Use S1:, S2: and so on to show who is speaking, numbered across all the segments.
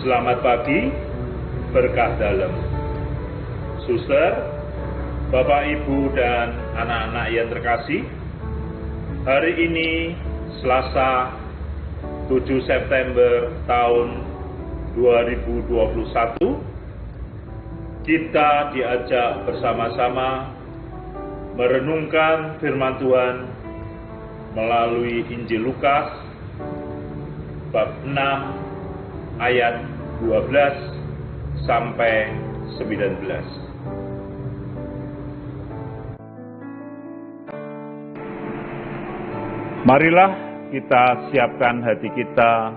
S1: Selamat pagi, berkah dalam. Suster, Bapak, Ibu, dan anak-anak yang terkasih, hari ini Selasa 7 September tahun 2021, kita diajak bersama-sama merenungkan firman Tuhan melalui Injil Lukas bab 6 ayat 12 sampai 19. Marilah kita siapkan hati kita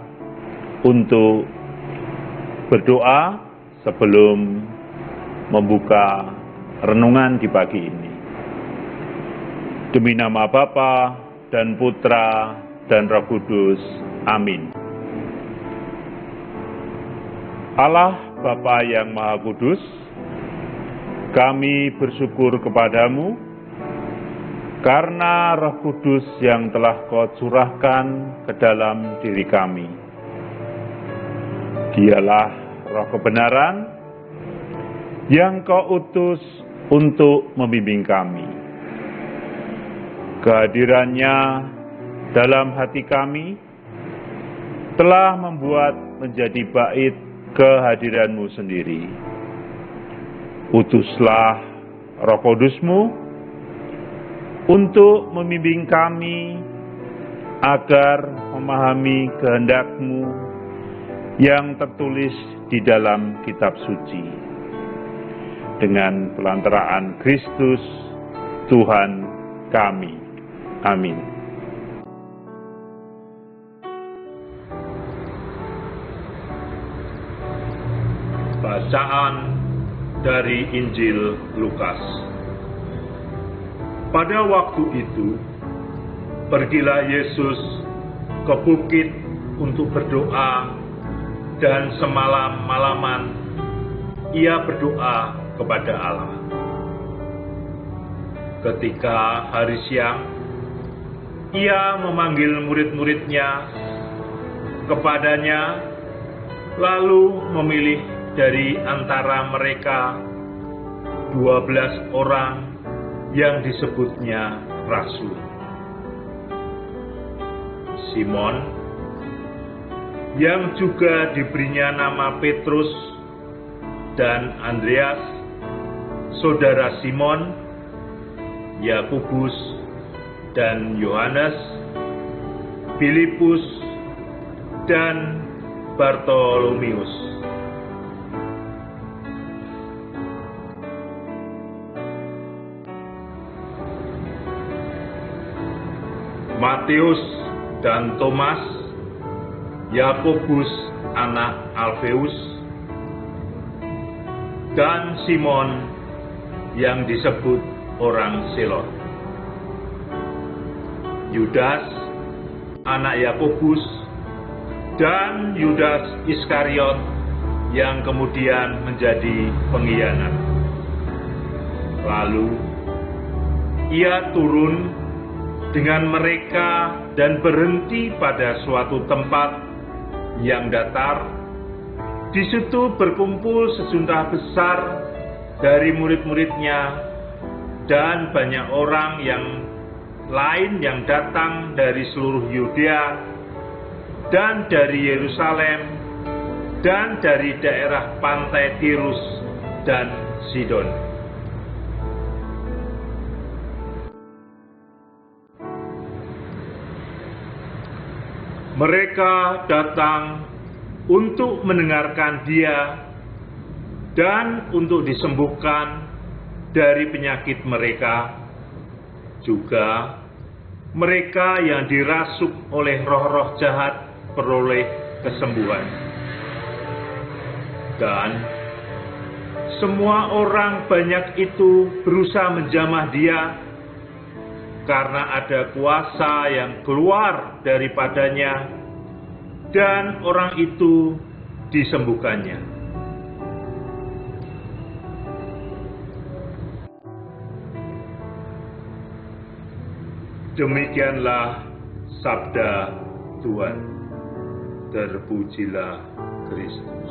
S1: untuk berdoa sebelum membuka renungan di pagi ini. Demi nama Bapa dan Putra dan Roh Kudus. Amin. Allah Bapa yang Maha Kudus, kami bersyukur kepadamu karena Roh Kudus yang telah Kau curahkan ke dalam diri kami. Dialah Roh kebenaran yang Kau utus untuk membimbing kami. Kehadirannya dalam hati kami telah membuat menjadi bait kehadiran-Mu sendiri. Utuslah Roh Kudus-Mu untuk membimbing kami agar memahami kehendak-Mu yang tertulis di dalam kitab suci. Dengan pelantaraan Kristus, Tuhan kami. Amin. Bacaan dari Injil Lukas. Pada waktu itu, pergilah Yesus ke bukit untuk berdoa, dan semalam-malaman ia berdoa kepada Allah. Ketika hari siang, ia memanggil murid-muridnya kepadanya, lalu memilih dari antara mereka 12 orang yang disebutnya rasul. Simon, yang juga diberinya nama Petrus, dan Andreas, saudara Simon, Yakobus dan Yohanes, Filipus dan Bartolomeus, Matius dan Thomas, Yakobus anak Alfeus, dan Simon yang disebut orang Selot, Yudas anak Yakobus, dan Yudas Iskariot yang kemudian menjadi pengkhianat. Lalu ia turun dengan mereka dan berhenti pada suatu tempat yang datar. Di situ berkumpul sejumlah besar dari murid-muridnya dan banyak orang yang lain yang datang dari seluruh Yudea dan dari Yerusalem dan dari daerah pantai Tirus dan Sidon. Mereka datang untuk mendengarkan Dia dan untuk disembuhkan dari penyakit mereka. Juga mereka yang dirasuk oleh roh-roh jahat peroleh kesembuhan. Dan semua orang banyak itu berusaha menjamah Dia, karena ada kuasa yang keluar daripadanya, dan orang itu disembuhkannya. Demikianlah sabda Tuhan. Terpujilah Kristus.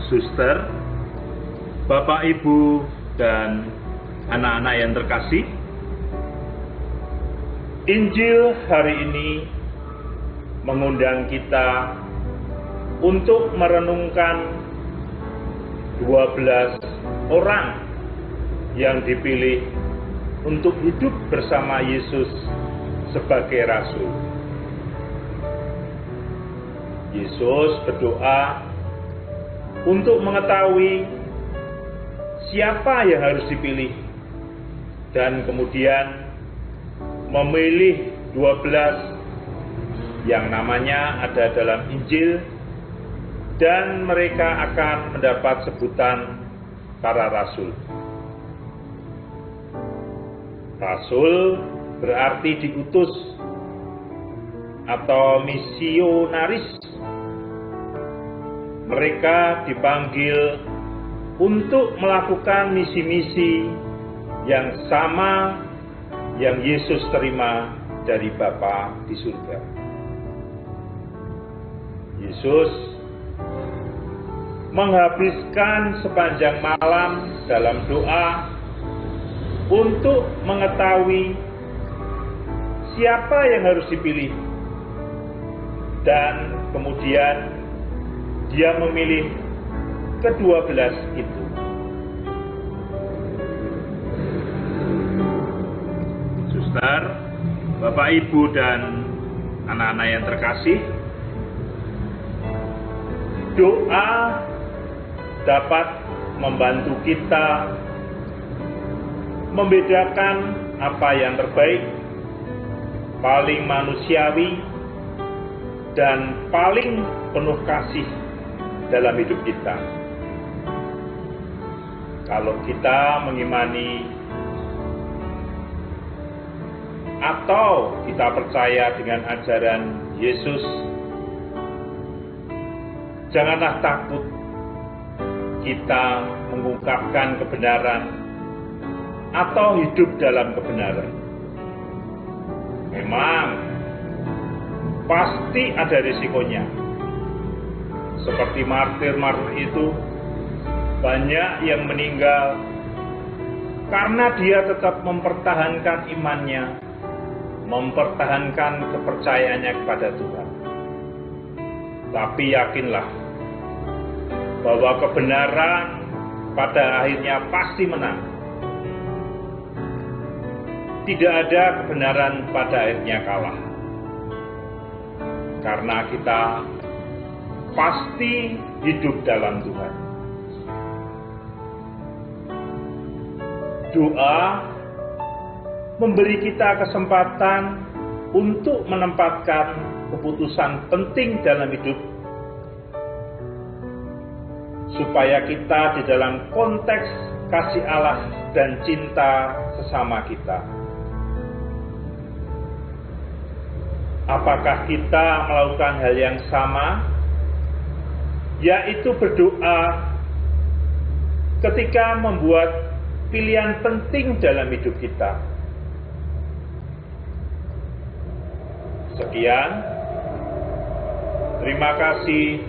S1: Suster, Bapak, Ibu, dan anak-anak yang terkasih, Injil hari ini mengundang kita untuk merenungkan 12 orang yang dipilih untuk hidup bersama Yesus sebagai rasul. Yesus berdoa untuk mengetahui siapa yang harus dipilih dan kemudian memilih 12 yang namanya ada dalam Injil, dan mereka akan mendapat sebutan para rasul. Rasul berarti diutus atau misionaris. Mereka dipanggil untuk melakukan misi-misi yang sama yang Yesus terima dari Bapa di surga. Yesus menghabiskan sepanjang malam dalam doa untuk mengetahui siapa yang harus dipilih, dan kemudian dia memilih ke-12 itu. Suster, Bapak, Ibu, dan anak-anak yang terkasih, doa dapat membantu kita membedakan apa yang terbaik, paling manusiawi, dan paling penuh kasih dalam hidup kita. Kalau kita mengimani atau kita percaya dengan ajaran Yesus, janganlah takut kita mengungkapkan kebenaran atau hidup dalam kebenaran. Memang pasti ada risikonya. Seperti martir-martir itu, banyak yang meninggal karena dia tetap mempertahankan imannya, mempertahankan kepercayaannya kepada Tuhan. Tapi yakinlah bahwa kebenaran pada akhirnya pasti menang. Tidak ada kebenaran pada akhirnya kalah. Karena kita pasti hidup dalam Tuhan. Doa memberi kita kesempatan untuk menempatkan keputusan penting dalam hidup, supaya kita di dalam konteks kasih Allah dan cinta sesama kita. Apakah kita melakukan hal yang sama, yaitu berdoa ketika membuat pilihan penting dalam hidup kita? Sekian, terima kasih,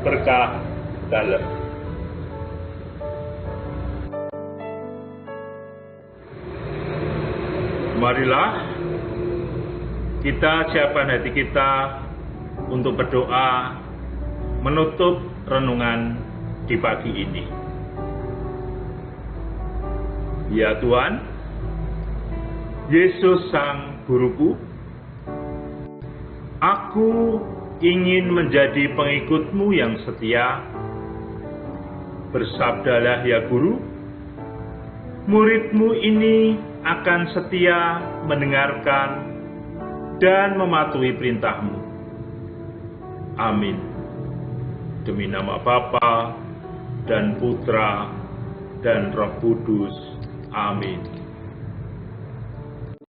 S1: berkah dalam. Marilah kita siapkan hati kita untuk berdoa menutup renungan di pagi ini. Ya Tuhan, Yesus Sang Guruku, aku ingin menjadi pengikut-Mu yang setia. Bersabdalah ya Guru, murid-Mu ini akan setia mendengarkan dan mematuhi perintah-Mu. Amin. Demi nama Bapa dan Putra dan Roh Kudus. Amin.